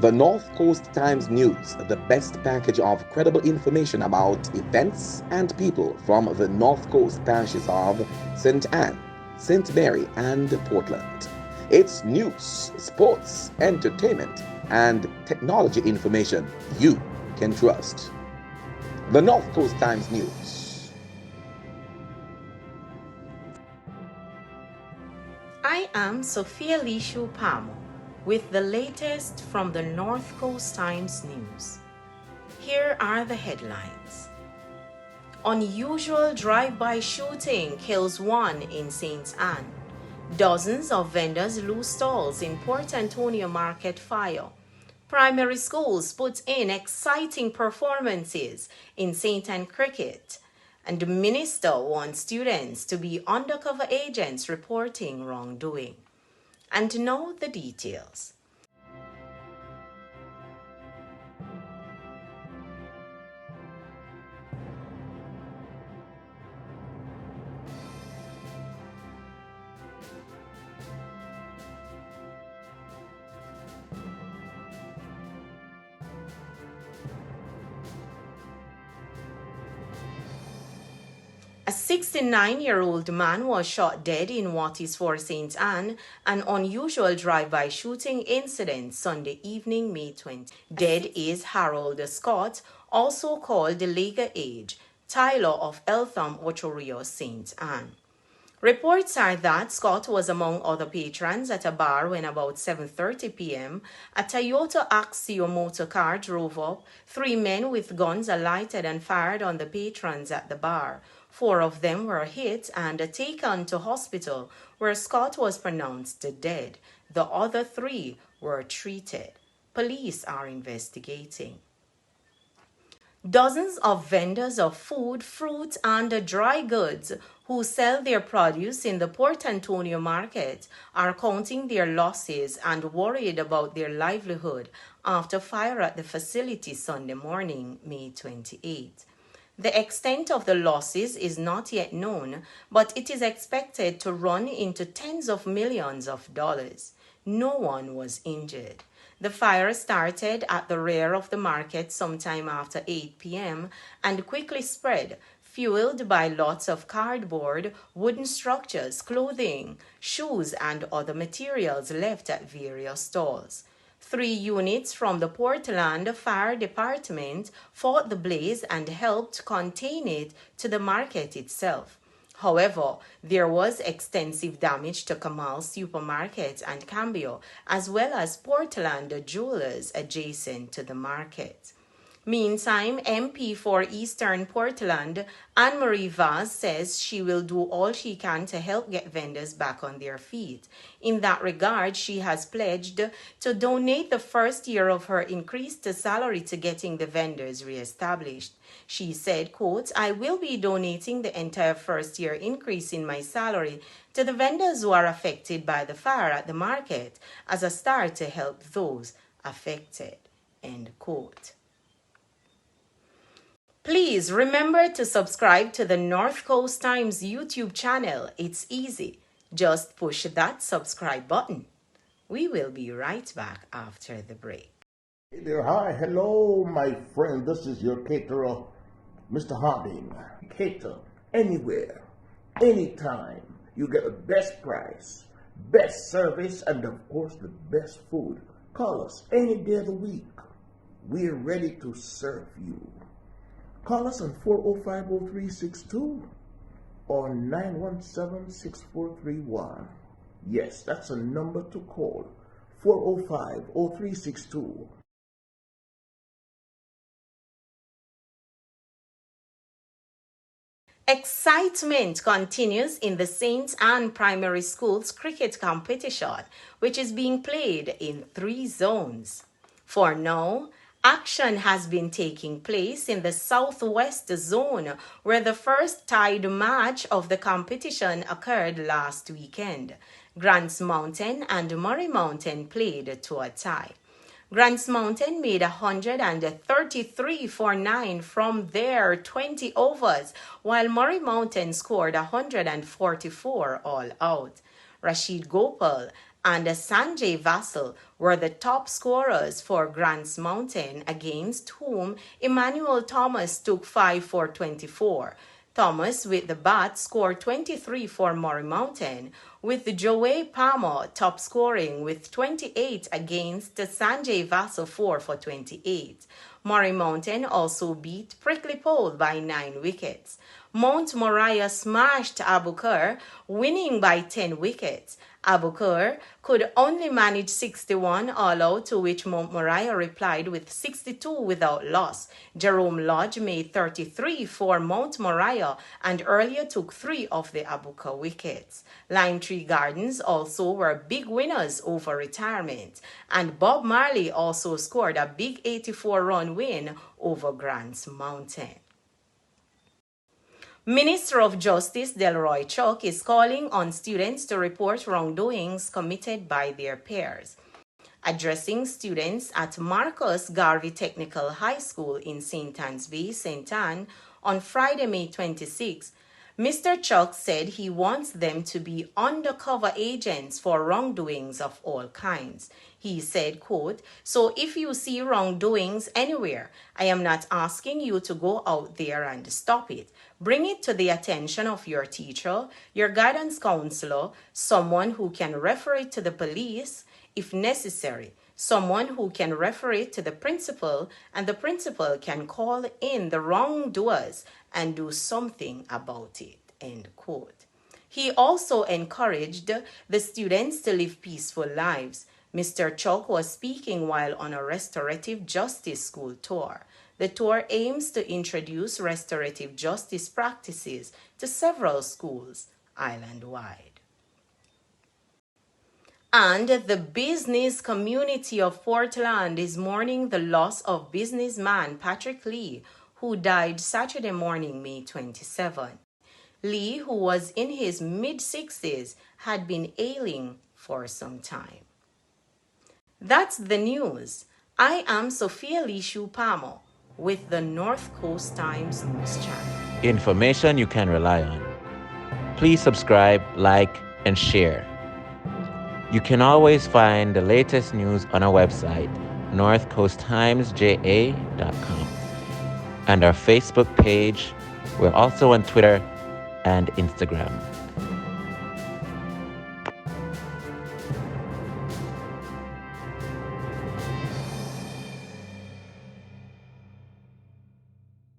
The North Coast Times News, the best package of credible information about events and people from the North Coast parishes of St. Anne, St. Mary, and Portland. It's news, sports, entertainment, and technology information you can trust. The North Coast Times News. I am Sophia Lishu Pamo with the latest from the North Coast Times News. Here are the headlines. Unusual drive-by shooting kills one in St. Anne. Dozens of vendors lose stalls in Port Antonio Market fire. Primary schools put in exciting performances in St. Anne cricket. And the minister wants students to be undercover agents reporting wrongdoing. And now the details. A 69-year-old man was shot dead in what is for St. Anne, an unusual drive-by shooting incident Sunday evening, May 20. Dead is Harold Scott, also called the Lega Age, Tyler of Eltham, Ocho Rios, St. Anne. Reports are that Scott was among other patrons at a bar when about 7:30 p.m. a Toyota Axio motor car drove up. 3 men with guns alighted and fired on the patrons at the bar. 4 of them were hit and taken to hospital, where Scott was pronounced dead. The other 3 were treated. Police are investigating. Dozens of vendors of food, fruit, and dry goods who sell their produce in the Port Antonio market are counting their losses and worried about their livelihood after fire at the facility Sunday morning, May 28. The extent of the losses is not yet known, but it is expected to run into tens of millions of dollars. No one was injured. The fire started at the rear of the market sometime after 8 p.m. and quickly spread, fueled by lots of cardboard, wooden structures, clothing, shoes, and other materials left at various stalls. 3 units from the Portland Fire Department fought the blaze and helped contain it to the market itself. However, there was extensive damage to Kamal Supermarket and Cambio, as well as Portland Jewelers adjacent to the market. Meantime, MP for Eastern Portland, Anne-Marie Vaz, says she will do all she can to help get vendors back on their feet. In that regard, she has pledged to donate the first year of her increased salary to getting the vendors reestablished. She said, quote, "I will be donating the entire first year increase in my salary to the vendors who are affected by the fire at the market as a start to help those affected," end quote. Please remember to subscribe to the North Coast Times YouTube channel. It's easy. Just push that subscribe button. We will be right back after the break. Hey there, hi, hello, my friend. This is your caterer, Mr. Harding. Cater anywhere, anytime. You get the best price, best service, and of course the best food. Call us any day of the week. We're ready to serve you. Call us on 405-0362 or 917-6431. Yes, that's a number to call, 405-0362. Excitement continues in the St. Anne Primary School's cricket competition, which is being played in 3 zones. For now, action has been taking place in the Southwest Zone, where the first tied match of the competition occurred last weekend. Grants Mountain and Murray Mountain played to a tie. Grants Mountain made 133 for 9 from their 20 overs, while Murray Mountain scored 144 all out. Rashid Gopal and Sanjay Vassal were the top scorers for Grants Mountain, against whom Emmanuel Thomas took 5 for 24. Thomas with the bat scored 23 for Murray Mountain, with Joey Palmer top scoring with 28 against Sanjay Vassal 4 for 28. Murray Mountain also beat Prickly Pole by 9 wickets. Mount Moriah smashed Abu Kher, winning by 10 wickets. Abu Kher could only manage 61 all out, to which Mount Moriah replied with 62 without loss. Jerome Lodge made 33 for Mount Moriah and earlier took 3 of the Abu Kher wickets. Lime Tree Gardens also were big winners over retirement, and Bob Marley also scored a big 84-run win over Grants Mountain. Minister of Justice Delroy Chuck is calling on students to report wrongdoings committed by their peers. Addressing students at Marcus Garvey Technical High School in St. Anne's Bay, St. Anne, on Friday, May 26, Mr. Chuck said he wants them to be undercover agents for wrongdoings of all kinds. He said, quote, "So if you see wrongdoings anywhere, I am not asking you to go out there and stop it. Bring it to the attention of your teacher, your guidance counselor, someone who can refer it to the police if necessary, someone who can refer it to the principal, and the principal can call in the wrongdoers and do something about it," end quote. He also encouraged the students to live peaceful lives. Mr. Chuck was speaking while on a restorative justice school tour. The tour aims to introduce restorative justice practices to several schools island-wide. And the business community of Portland is mourning the loss of businessman Patrick Lee, who died Saturday morning, May 27. Lee, who was in his mid-60s, had been ailing for some time. That's the news. I am Sophia Lishu Pamo with the North Coast Times News Channel. Information you can rely on. Please subscribe, like, and share. You can always find the latest news on our website, northcoasttimesja.com, and our Facebook page. We're also on Twitter and Instagram.